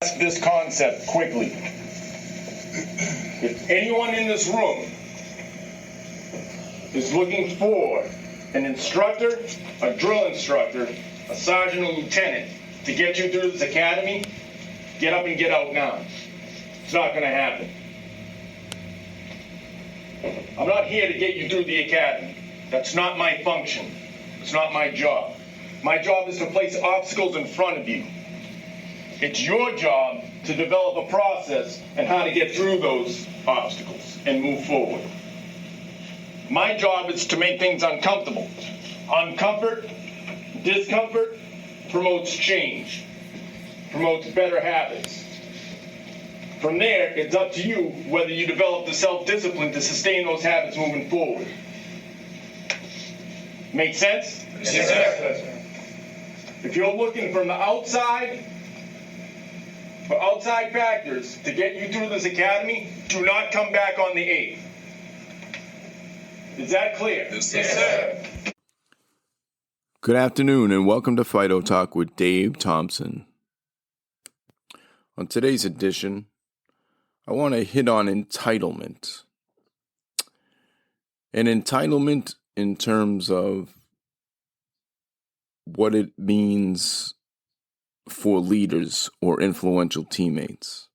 This concept quickly. If anyone in this room is looking for an instructor, a drill instructor, a sergeant or lieutenant to get you through this academy, get up and get out now. It's not going to happen. I'm not here to get you through the academy. That's not my function. It's not my job. My job is to place obstacles in front of you. It's your job to develop a process and how to get through those obstacles and move forward. My job is to make things uncomfortable. Discomfort promotes change, promotes better habits. From there, it's up to you whether you develop the self-discipline to sustain those habits moving forward. Make sense? Yes, sir. If you're looking from the outside, for outside factors to get you through this academy, do not come back on the 8th. Is that clear? Yes, sir. Good afternoon and welcome to F.ID.O Talk with Dave Thompson. On today's edition, I want to hit on entitlement. An entitlement in terms of what it means for leaders or influential teammates,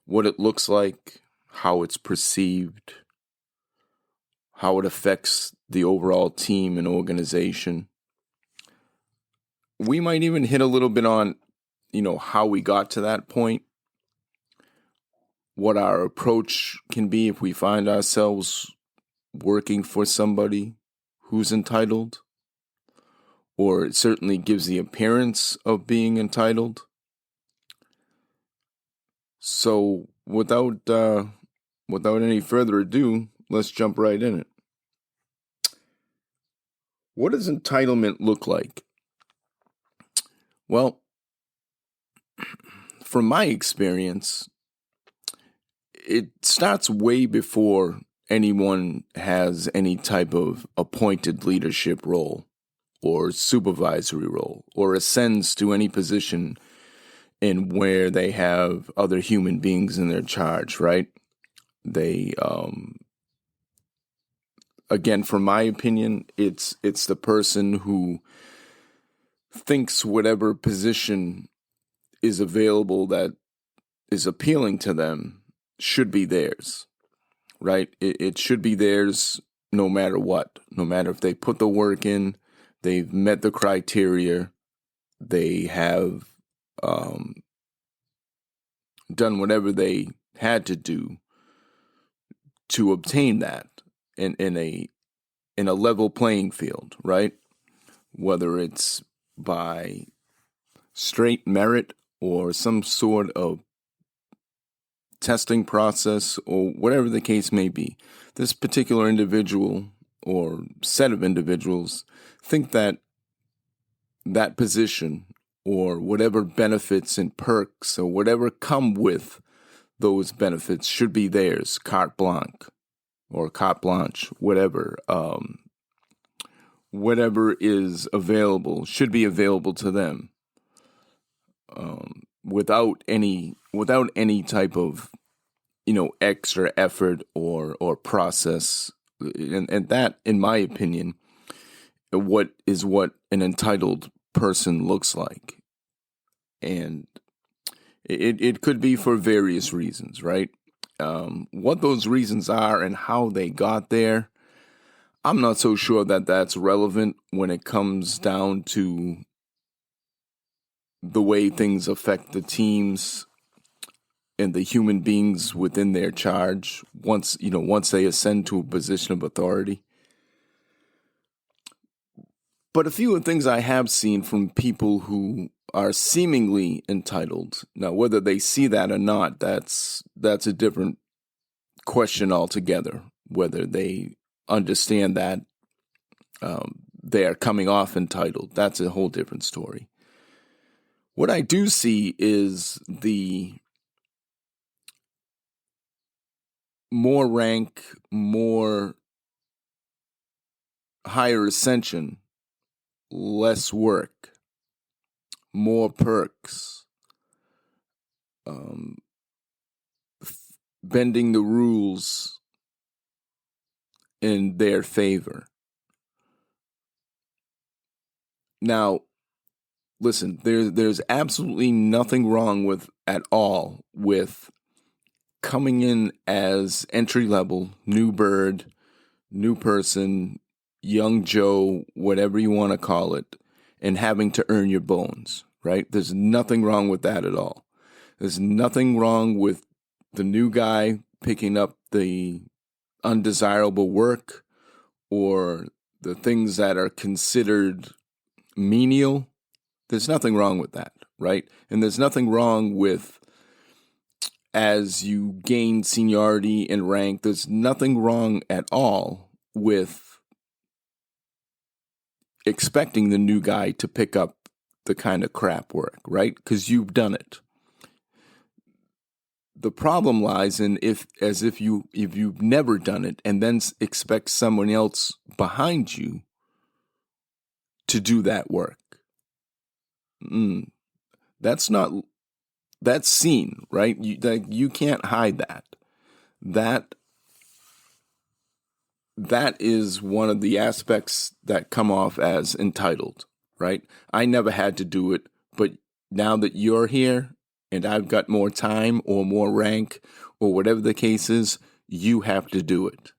what it looks like, how it's perceived, how it affects the overall team and organization. We might even hit a little bit on, how we got to that point, what our approach can be if we find ourselves working for somebody who's entitled, or it certainly gives the appearance of being entitled. So without any further ado, let's jump right in it. What does entitlement look like? Well, from my experience, it starts way before anyone has any type of appointed leadership role or supervisory role or ascends to any position in where they have other human beings in their charge, right? They, again, from my opinion, it's the person who thinks whatever position is available that is appealing to them should be theirs, right? It should be theirs no matter what, no matter if they put the work in, they've met the criteria, they have done whatever they had to do to obtain that in a level playing field, right? Whether it's by straight merit or some sort of testing process or whatever the case may be. This particular individual or set of individuals think that that position or whatever benefits and perks or whatever come with those benefits should be theirs, carte blanche or carte blanche, whatever. Whatever is available should be available to them, without any type of extra effort or process, and that, in my opinion, what an entitled person looks like. And it could be for various reasons, right? What those reasons are and how they got there, I'm not so sure that that's relevant when it comes down to the way things affect the teams and the human beings within their charge once they ascend to a position of authority. But a few of the things I have seen from people who are seemingly entitled, now whether they see that or not, that's a different question altogether. Whether they understand that they are coming off entitled, that's a whole different story. What I do see is the more rank, more higher ascension, less work, more perks, bending the rules in their favor. Now, listen, there's absolutely nothing wrong with at all with coming in as entry level, new bird, new person, young Joe, whatever you want to call it, and having to earn your bones, right? There's nothing wrong with that at all. There's nothing wrong with the new guy picking up the undesirable work or the things that are considered menial. There's nothing wrong with that, right? And there's nothing wrong with, as you gain seniority and rank, there's nothing wrong at all with expecting the new guy to pick up the kind of crap work, right? Because you've done it. The problem lies in if you've never done it and then expect someone else behind you to do that work. That's seen, right? You can't hide that. That is one of the aspects that come off as entitled, right? I never had to do it, but now that you're here and I've got more time or more rank or whatever the case is, you have to do it.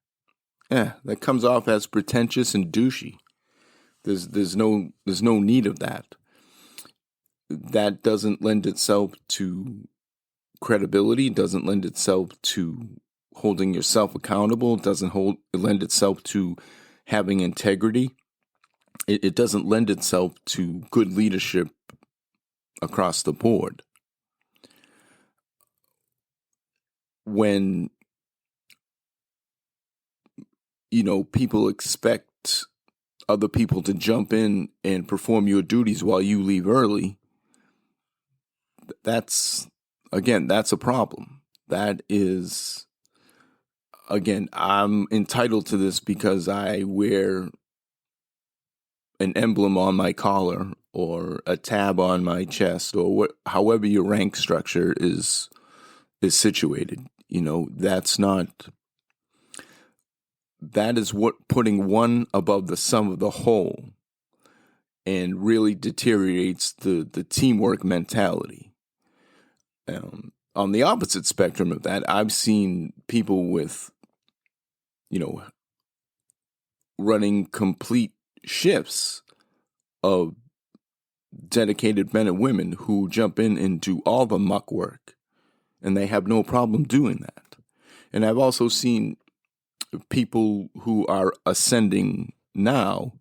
That comes off as pretentious and douchey. There's no need of that. That doesn't lend itself to credibility, doesn't lend itself to holding yourself accountable, doesn't lend itself to having integrity. It doesn't lend itself to good leadership across the board. When, people expect other people to jump in and perform your duties while you leave early, that's a problem. That is, again, I'm entitled to this because I wear an emblem on my collar or a tab on my chest or however your rank structure is situated. That is what putting one above the sum of the whole and really deteriorates the teamwork mentality. On the opposite spectrum of that, I've seen people with, running complete shifts of dedicated men and women who jump in and do all the muck work, and they have no problem doing that. And I've also seen people who are ascending now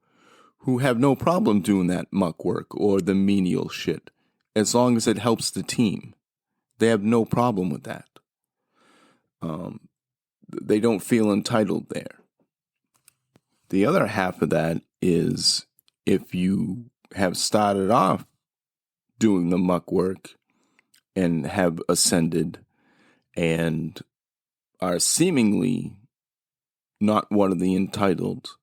who have no problem doing that muck work or the menial shit, as long as it helps the team. They have no problem with that. They don't feel entitled there. The other half of that is if you have started off doing the muck work and have ascended and are seemingly not one of the entitled,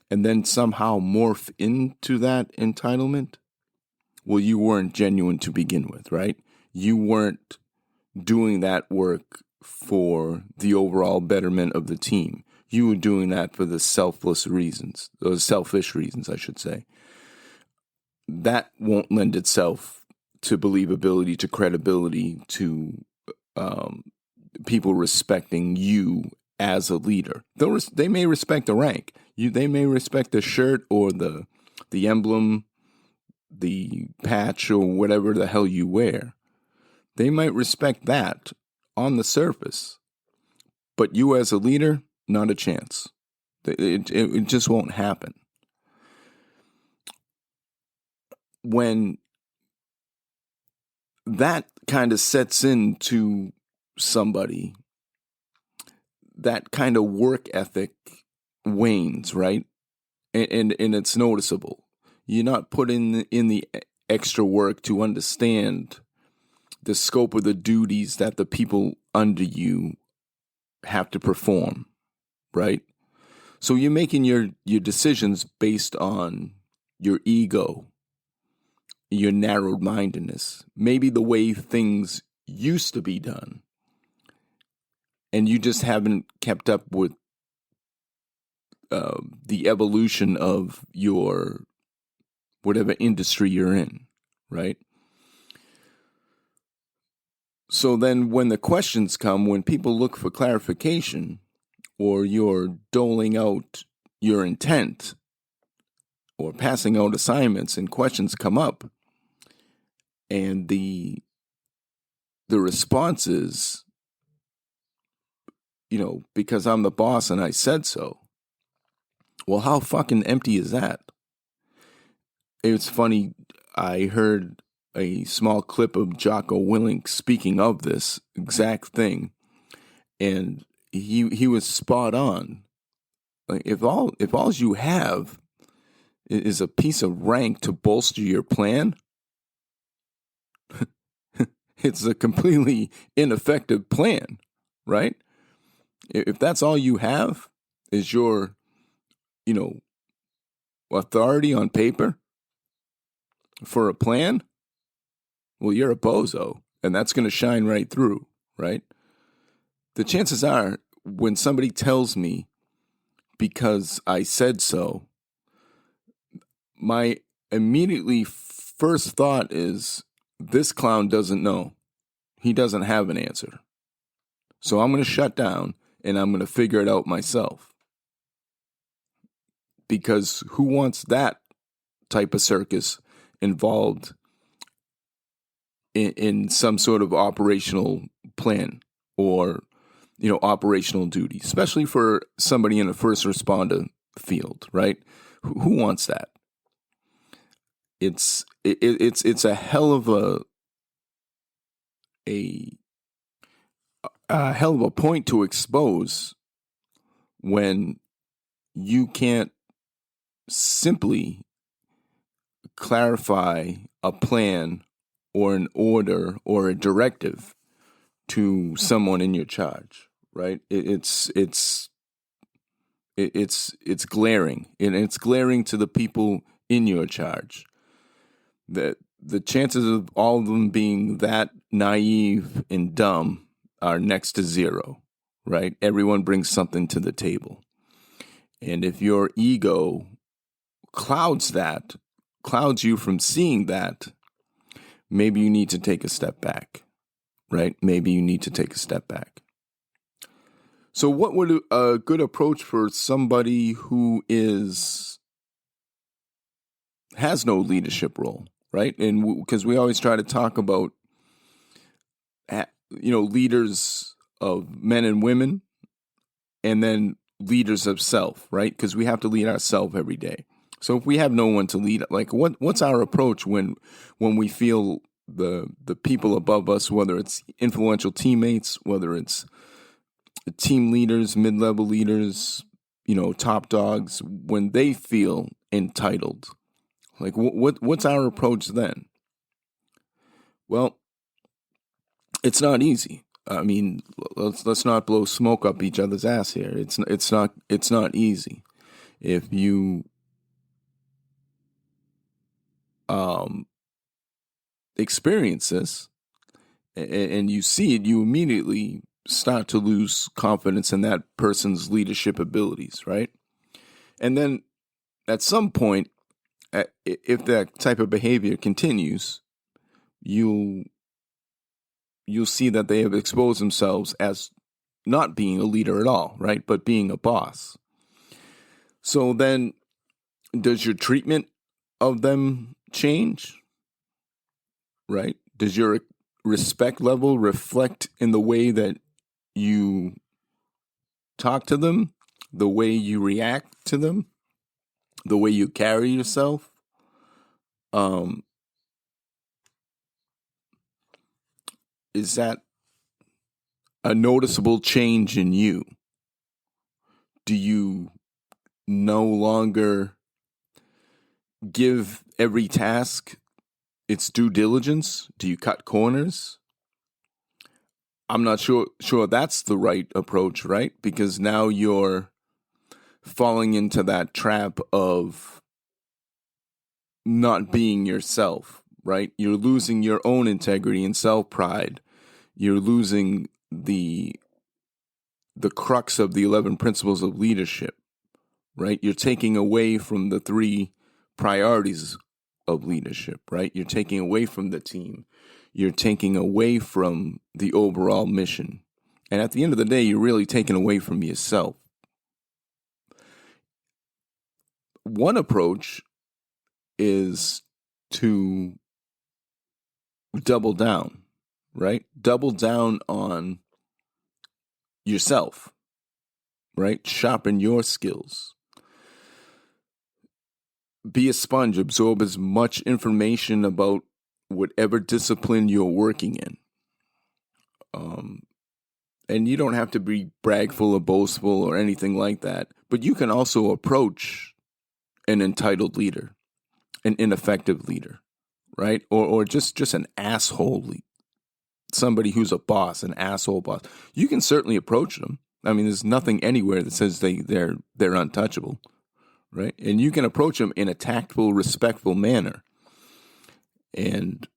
and then somehow morph into that entitlement, well, you weren't genuine to begin with, right? You weren't doing that work for the overall betterment of the team. You were doing that for the selfish reasons, I should say. That won't lend itself to believability, to credibility, to people respecting you as a leader. They may respect the rank. They may respect the shirt or the emblem, the patch, or whatever the hell you wear. They might respect that on the surface. But you as a leader, not a chance. It just won't happen. When that kind of sets into somebody, that kind of work ethic wanes, right? And it's noticeable. You're not putting in the extra work to understand the scope of the duties that the people under you have to perform, right? So you're making your decisions based on your ego, your narrow-mindedness, maybe the way things used to be done. and you just haven't kept up with the evolution of your whatever industry you're in, right? So then when the questions come, when people look for clarification, or you're doling out your intent or passing out assignments and questions come up, and the response is, because I'm the boss and I said so. Well, how fucking empty is that? It's funny, I heard a small clip of Jocko Willink speaking of this exact thing, and he was spot on. Like, if all you have is a piece of rank to bolster your plan, it's a completely ineffective plan, right? If that's all you have is your, authority on paper for a plan, well, you're a bozo, and that's going to shine right through, right? The chances are, when somebody tells me because I said so, my immediately first thought is, this clown doesn't know. He doesn't have an answer. So I'm going to shut down and I'm going to figure it out myself. Because who wants that type of circus involved in some sort of operational plan or, operational duty, especially for somebody in a first responder field, right? Who wants that? It's a hell of a hell of a point to expose when you can't simply clarify a plan or an order or a directive to someone in your charge, right? It's glaring, and it's glaring to the people in your charge. That the chances of all of them being that naive and dumb are next to zero, right? Everyone brings something to the table. And if your ego clouds you from seeing that, maybe you need to take a step back, right? Maybe you need to take a step back. So what would a good approach for somebody who has no leadership role, right? And because we always try to talk about, leaders of men and women, and then leaders of self, right? Because we have to lead ourselves every day. So if we have no one to lead, like what's our approach when we feel the people above us, whether it's influential teammates, whether it's team leaders, mid-level leaders, top dogs, when they feel entitled, like what's our approach then? Well, it's not easy. I mean, let's not blow smoke up each other's ass here. It's not easy. If you experience this and you see it, you immediately start to lose confidence in that person's leadership abilities, right? And then at some point, if that type of behavior continues, you'll see that they have exposed themselves as not being a leader at all, right? But being a boss. So then, does your treatment of them change? Right? Does your respect level reflect in the way that you talk to them, the way you react to them, the way you carry yourself? Is that a noticeable change in you? Do you no longer give every task its due diligence? Do you cut corners? I'm not sure that's the right approach, right? Because now you're falling into that trap of not being yourself, right? You're losing your own integrity and self-pride. You're losing the the crux of the 11 principles of leadership, right? You're taking away from the 3 priorities of leadership, right? You're taking away from the team. You're taking away from the overall mission. And at the end of the day, you're really taking away from yourself. One approach is to double down, right? Double down on yourself, right? Sharpen your skills. Be a sponge, absorb as much information about whatever discipline you're working in. And you don't have to be bragful or boastful or anything like that, but you can also approach an entitled leader, an ineffective leader, right? Or just an asshole leader. Somebody who's a boss, an asshole boss. You can certainly approach them. I mean, there's nothing anywhere that says they're untouchable, right? And you can approach them in a tactful, respectful manner, and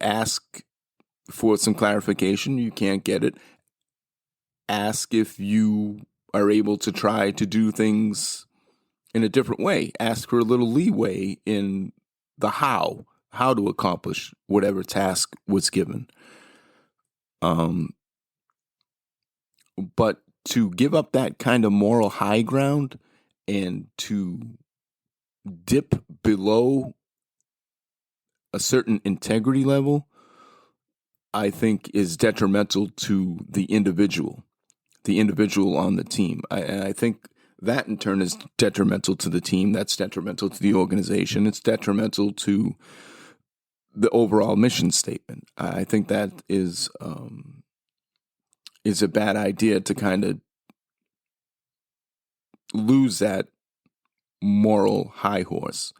ask for some clarification. You can't get it. Ask if you are able to try to do things in a different way. Ask for a little leeway in the how to accomplish whatever task was given. But to give up that kind of moral high ground and to dip below a certain integrity level, I think is detrimental to the individual on the team. I think that in turn is detrimental to the team. That's detrimental to the organization. It's detrimental to the overall mission statement. I think that is a bad idea to kind of lose that moral high horse.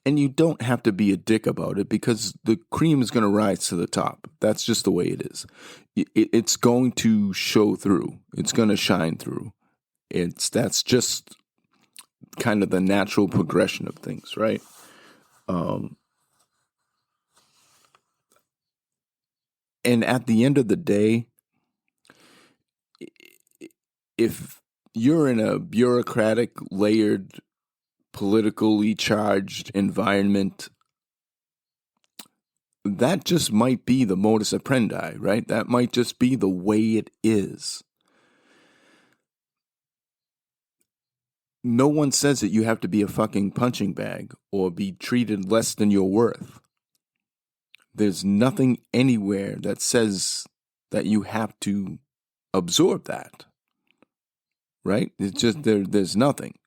And you don't have to be a dick about it, because the cream is going to rise to the top. That's just the way it is. It's going to show through. It's going to shine through. That's just kind of the natural progression of things, right? And at the end of the day, if you're in a bureaucratic, layered, politically charged environment, that just might be the modus operandi, right? That might just be the way it is. No one says that you have to be a fucking punching bag or be treated less than your worth. There's nothing anywhere that says that you have to absorb that, right? It's just there's nothing.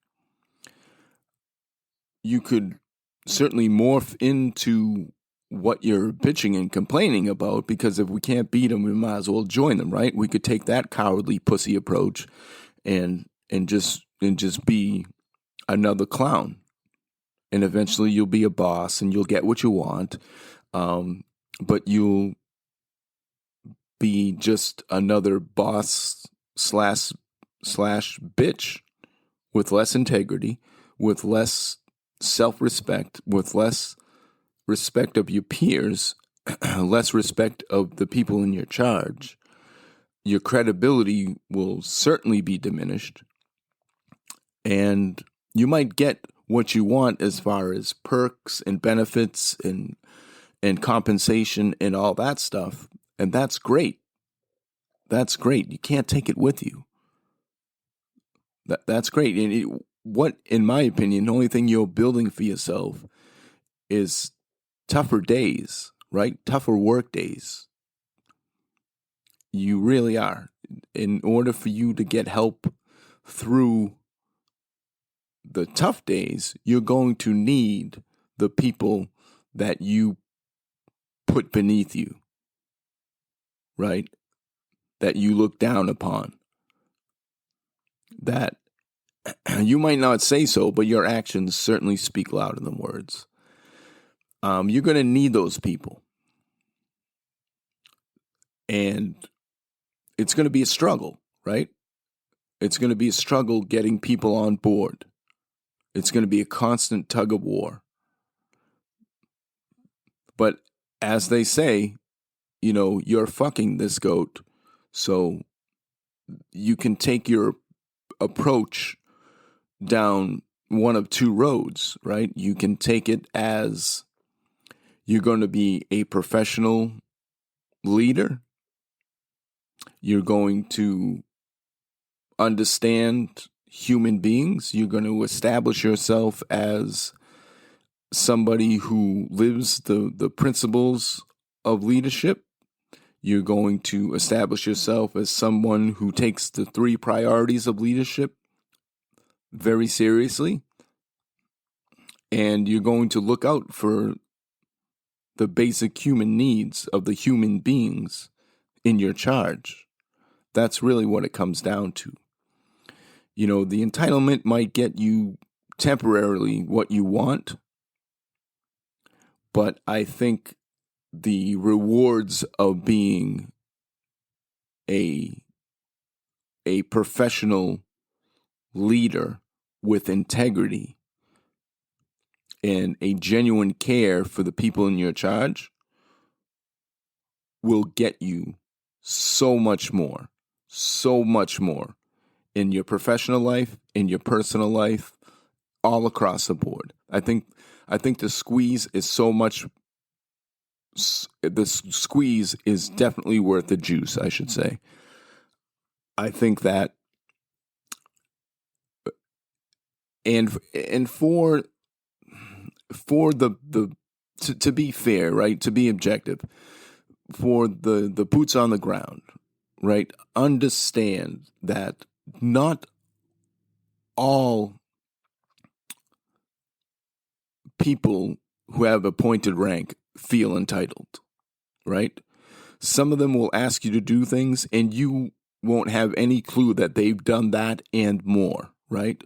You could certainly morph into what you're bitching and complaining about, because if we can't beat them, we might as well join them, right? We could take that cowardly pussy approach and just be another clown, and eventually you'll be a boss and you'll get what you want, but you'll be just another boss slash bitch with less integrity, with less self-respect, with less respect of your peers, less respect of the people in your charge. Your credibility will certainly be diminished, and you might get what you want as far as perks and benefits and compensation and all that stuff, and that's great. That's great. You can't take it with you. That's great. And what, in my opinion, the only thing you're building for yourself is tougher days, right? Tougher work days. You really are. In order for you to get help through the tough days, you're going to need the people that you put beneath you, right? That you look down upon. That you might not say so, but your actions certainly speak louder than words. You're going to need those people. And it's going to be a struggle, right? It's going to be a struggle getting people on board. It's going to be a constant tug of war. But as they say, you're fucking this goat, so you can take your approach down one of two roads, right? You can take it as you're going to be a professional leader. You're going to understand human beings. You're going to establish yourself as somebody who lives the principles of leadership. You're going to establish yourself as someone who takes the 3 priorities of leadership very seriously. And you're going to look out for the basic human needs of the human beings in your charge. That's really what it comes down to. You know, the entitlement might get you temporarily what you want, but I think the rewards of being a professional leader with integrity and a genuine care for the people in your charge will get you so much more in your professional life, in your personal life, all across the board. I think the squeeze is so much. The squeeze is definitely worth the juice, I should say. I think that, and for the to be fair, right, to be objective, for the boots on the ground, right, understand that not all people who have appointed rank feel entitled, right? Some of them will ask you to do things and you won't have any clue that they've done that and more, right?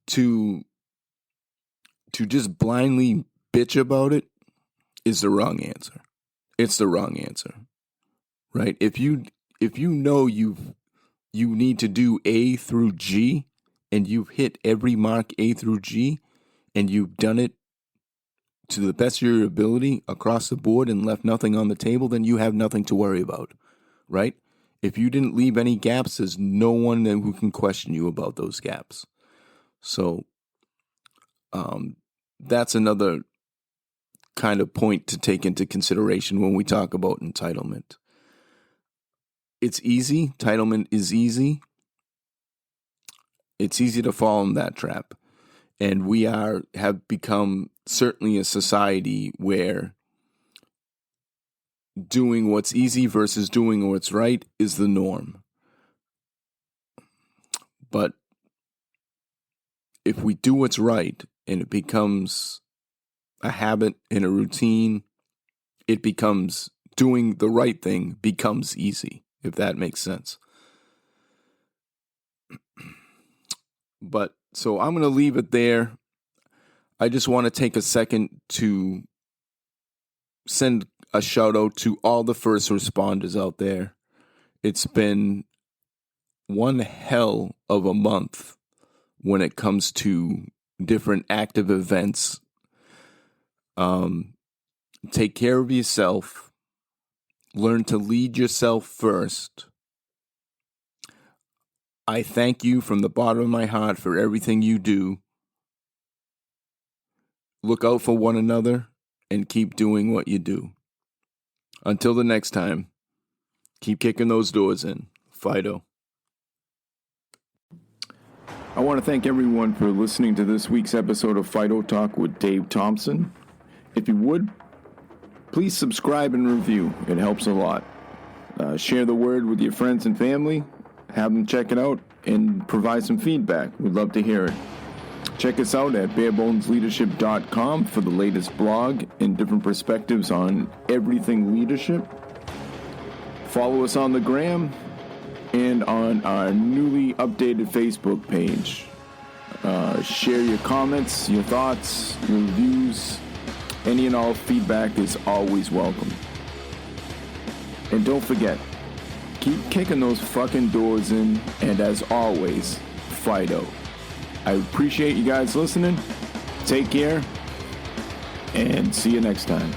To just blindly bitch about it is the wrong answer. It's the wrong answer, right? If you know you need to do A through G and you've hit every mark A through G and you've done it to the best of your ability across the board and left nothing on the table, then you have nothing to worry about, right? If you didn't leave any gaps, there's no one who can question you about those gaps. So that's another kind of point to take into consideration when we talk about entitlement. It's easy. Entitlement is easy. It's easy to fall in that trap. And we have become certainly a society where doing what's easy versus doing what's right is the norm. But if we do what's right and it becomes a habit and a routine, it becomes doing the right thing becomes easy, if that makes sense. But so I'm going to leave it there. I just want to take a second to send a shout out to all the first responders out there. It's been one hell of a month when it comes to different active events. Take care of yourself. Learn to lead yourself first. I thank you from the bottom of my heart for everything you do. Look out for one another and keep doing what you do. Until the next time, keep kicking those doors in. F.I.D.O. I want to thank everyone for listening to this week's episode of F.I.D.O. Talk with Dave Thompson. If you would, please subscribe and review. It helps a lot. Share the word with your friends and family. Have them check it out and provide some feedback. We'd love to hear it. Check us out at barebonesleadership.com for the latest blog and different perspectives on everything leadership. Follow us on the gram and on our newly updated Facebook page. Share your comments, your thoughts, your reviews. Any and all feedback is always welcome. And don't forget, keep kicking those fucking doors in, and as always, F.I.D.O. I appreciate you guys listening. Take care, and see you next time.